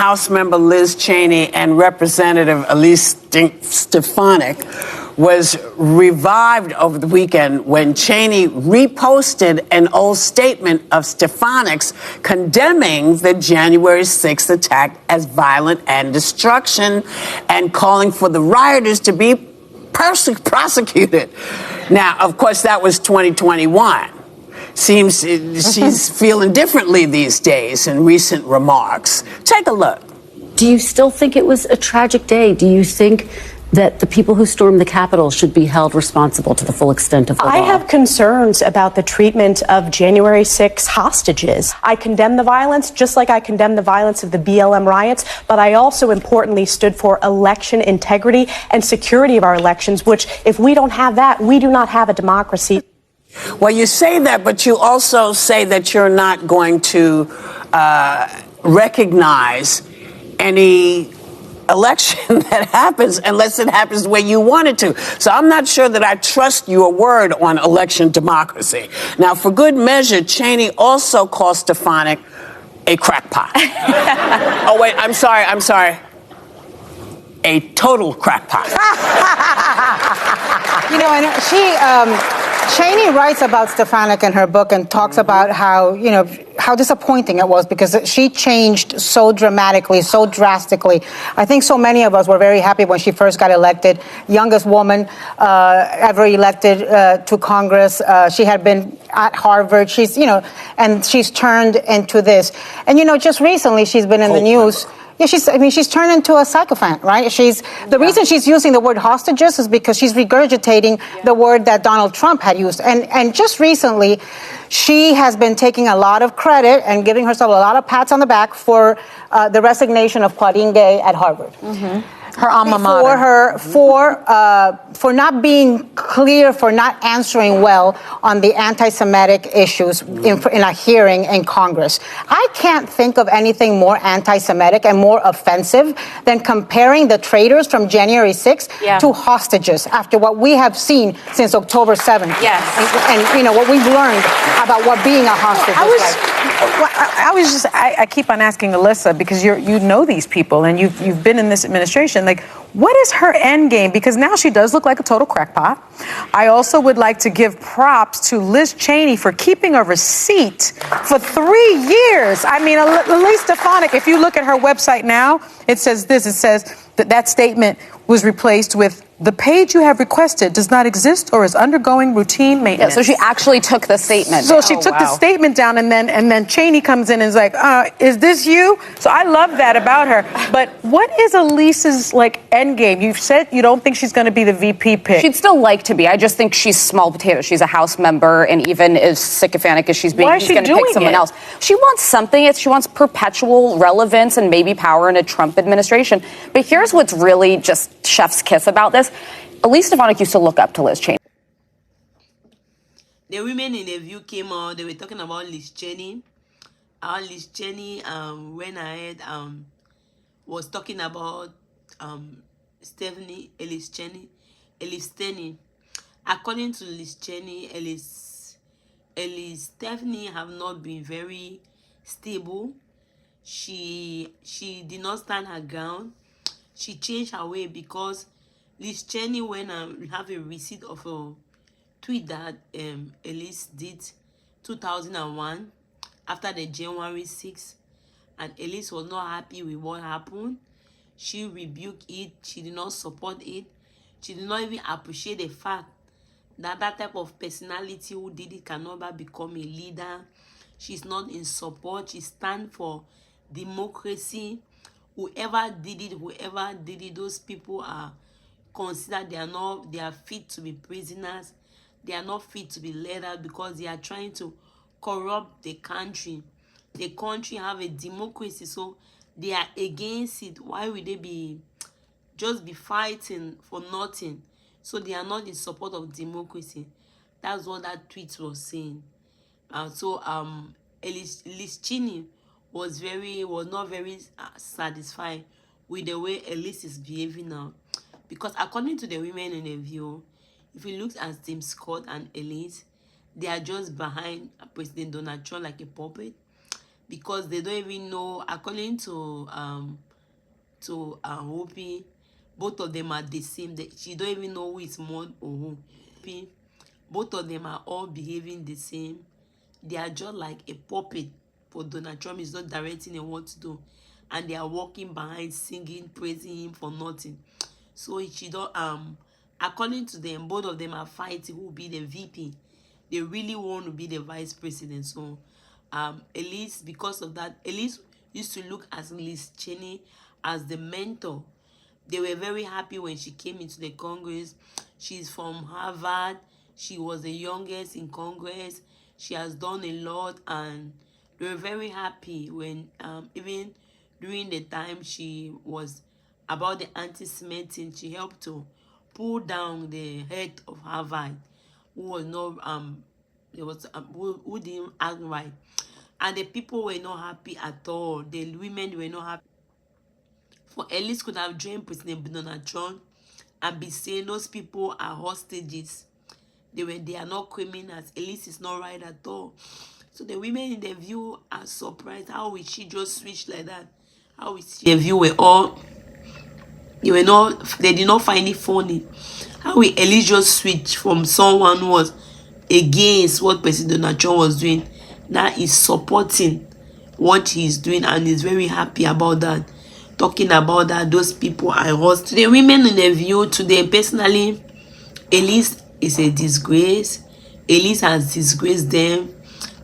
House member Liz Cheney and Representative Elise Stefanik was revived over the weekend when Cheney reposted an old statement of Stefanik's condemning the January 6th attack as violent and destruction and calling for the rioters to be prosecuted. Now, of course, that was 2021. Seems she's feeling differently these days in recent remarks. Take a look. Do you still think it was a tragic day? Do you think that the people who stormed the Capitol should be held responsible to the full extent of the law? I have concerns about the treatment of January 6 hostages. I condemn the violence, just like I condemn the violence of the BLM riots, but I also importantly stood for election integrity and security of our elections, which if we don't have that, we do not have a democracy. Well, you say that, but you also say that you're not going to recognize any election that happens unless it happens the way you want it to. So I'm not sure that I trust your word on election democracy. Now, for good measure, Cheney also called Stefanik a crackpot. Oh, wait, I'm sorry. A total crackpot. You know, and Cheney writes about Stefanik in her book and talks about how, how disappointing it was because she changed so dramatically, so drastically. I think so many of us were very happy when she first got elected. Youngest woman ever elected to Congress. She had been at Harvard. She's, and she's turned into this. And, just recently she's been in the news. Yeah, she's turned into a sycophant, right? The reason she's using the word hostages is because she's regurgitating the word that Donald Trump had used. And just recently, she has been taking a lot of credit and giving herself a lot of pats on the back for the resignation of Claudine Gay at Harvard. Mm-hmm. Her alma mater. For not being clear, for not answering well on the anti-Semitic issues in a hearing in Congress. I can't think of anything more anti-Semitic and more offensive than comparing the traitors from January 6th to hostages after what we have seen since October 7th. Yes. And what we've learned about what being a hostage is like. I keep on asking Alyssa, because you know these people and you've been in this administration. Like, what is her end game? Because now she does look like a total crackpot. I also would like to give props to Liz Cheney for keeping a receipt for 3 years. I mean, Elise Stefanik, if you look at her website now, it says this. It says that statement was replaced with, the page you have requested does not exist or is undergoing routine maintenance. Yeah, so she actually took the statement. So she took the statement down, and then Cheney comes in and is like, is this you? So I love that about her. But what is Elise's end game? You've said you don't think she's going to be the VP pick. She'd still like to be. I just think she's small potatoes. She's a House member, and even as sycophantic as she's being, she's going to pick someone else. She wants something. She wants perpetual relevance and maybe power in a Trump administration. But here's what's really just chef's kiss about this. Elise Stefanik used to look up to Liz Cheney. The women in the view came out. They were talking about Liz Cheney. Liz Cheney went ahead was talking about Elise Stefanik. According to Liz Cheney, Elise Stefanik have not been very stable. She did not stand her ground. She changed her way because Liz Cheney went and have a receipt of a tweet that Elise did 2001 after the January 6th, and Elise was not happy with what happened. She rebuked it. She did not support it. She did not even appreciate the fact that that type of personality who did it cannot become a leader. She's not in support. She stands for democracy. Whoever did it, those people are considered they are fit to be prisoners. They are not fit to be led out because they are trying to corrupt the country. The country have a democracy, so they are against it. Why would they be fighting for nothing? So they are not in support of democracy. That's what that tweet was saying. Elise Cheney was not very satisfied with the way Elise is behaving now, because according to the women in the view, if you look at Tim Scott and Elise, they are just behind President Donald Trump like a puppet. because they don't even know, according to Whoopi, both of them are the same. She don't even know who is more or who. Both of them are all behaving the same. They are just like a puppet for Donald Trump. Is not directing them what to do, and they are walking behind, singing, praising him for nothing. So she don't according to them, both of them are fighting who will be the VP. They really want to be the vice president. So Elise, because of that, Elise used to look at Elise Cheney as the mentor. They were very happy when she came into the Congress. She's from Harvard. She was the youngest in Congress. She has done a lot, and they were very happy when even during the time she was about the anti-Semitism, she helped to pull down the head of Harvard, who was not who didn't act right, and the people were not happy at all. The women were not happy. For Elise could have joined President Donald Trump and be saying those people are hostages. They are not criminals. Elise is not right at all. So the women in the view are surprised. How will she just switch like that? How is she? The view were all they did not find it funny. How will Elise just switch from someone who was against what President Donald Trump was doing, now is supporting what he's doing and is very happy about that, talking about that those people are host. To the women in the view, today personally, Elise is a disgrace. Elise has disgraced them.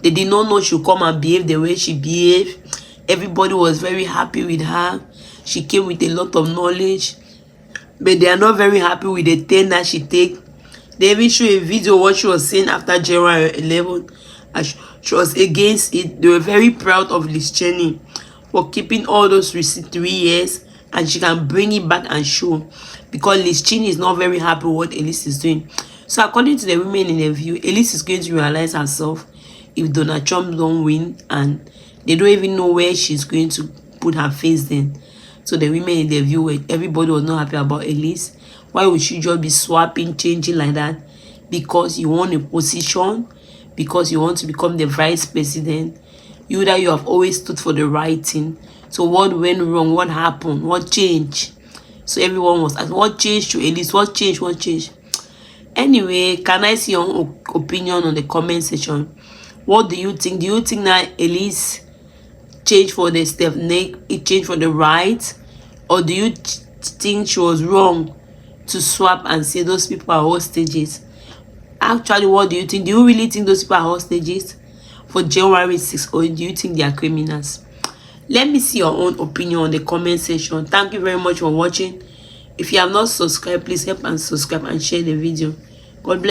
They did not know she would come and behave the way she behaved. Everybody was very happy with her. She came with a lot of knowledge, but they are not very happy with the thing that she take. They even show a video what she was saying after January 11, and she was against it. They were very proud of Elise Cheney for keeping all those receipts 3 years, and she can bring it back and show, because Elise Cheney is not very happy with what Elise is doing. So according to the women in the view, Elise is going to realize herself if Donald Trump don't win, and they don't even know where she's going to put her face then. So the women in the view, everybody was not happy about Elise. Why would she just be swapping, changing like that? Because you want a position, because you want to become the vice president. You have always stood for the right thing. So what went wrong? What happened? What changed? So everyone was asking, what changed to Elise? What changed? What changed? Anyway, can I see your opinion on the comment section? What do you think? Do you think that Elise changed for the Stefanik, it changed for the right? Or do you think she was wrong to swap and say those people are hostages? Actually, what do you think? Do you really think those people are hostages for January 6th, or do you think they are criminals? Let me see your own opinion on the comment section. Thank you very much for watching. If you have not subscribed, please help and subscribe and share the video. God bless.